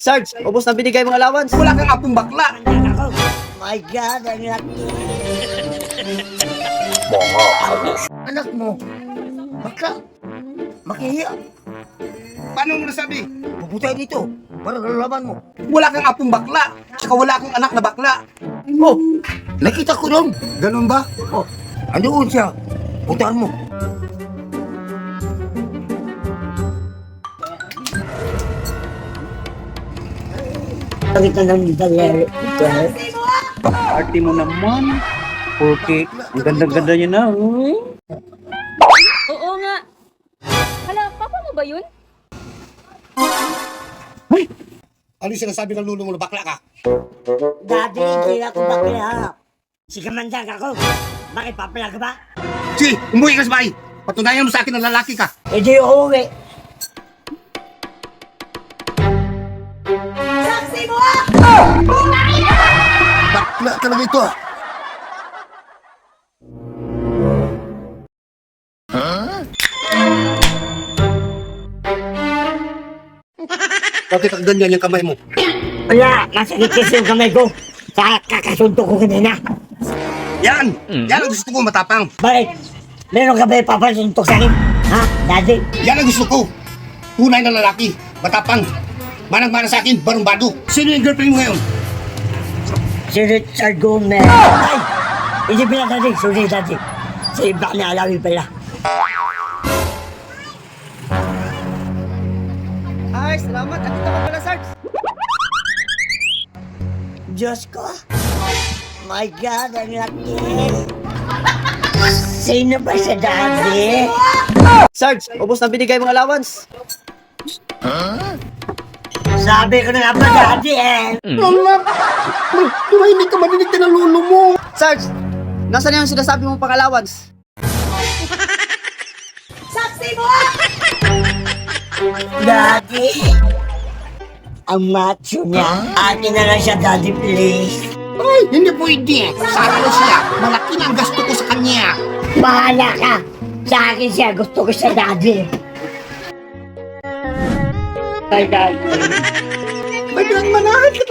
Sarge, ubos na binigay mong allowance. Wala kang apong bakla. My God, ang laki. Anak mo, baka, makihiya. Paano mo nasabi? Puputay dito, para lalaban mo. Wala kang apong bakla. Tsaka wala akong anak na bakla. Oh, nakita ko doon. Ganun ba? Oh, andoon siya. Putaan mo. Nakita ng dalyari. Party mo naman. Okay, ang ganda-ganda niya na. Oo nga. Hala, papa mo ba yun? Ano yung sinasabi ng lulo mo na bakla ka? Dati, hindi ako bakla. Si kamandag ako. Bakit papala ka ba? Si, umuwi ka sa bahay. Patunayan mo sa akin na lalaki ka. E di uuwi. Bakla talaga ito ah. Bakit ang ganyan yung kamay mo? Wala, masakit kasi yung kamay ko. Sa kakasunto ko kanina. Yan! Yan ang gusto ko, matapang. Bakit? Meron ka ba ipapasuntok sa akin? Ha, daddy? Yan ang gusto ko. Tunay na lalaki, matapang. Manang-mana sa akin, barumbado. Sino yung girlfriend mo ngayon? Si Richard Gomez. Ay! Hindi pala daddy, sorry daddy. Sa iba na alawi pala. Ay, salamat. Andito ka pala, Sarge. Diyos ko. My God, ang laki. Sino ba siya daddy? Sarge, ubos na binigay mong allowance. Sabi ko na nga ba daddy eh. Lala! Tumahimik ka, marinig ka ng lulo mo. Sarge, nasaan yung sinasabi mong pang-allowance? Daddy. Ang macho niya. Akin na lang siya daddy please. Ay, hindi pwede. Sa akin na siya. Malaki na ang gasto ko sa kanya. Bahala ka. Sa akin siya. Gusto ko siya daddy. Ay daddy. Nagmanahan ka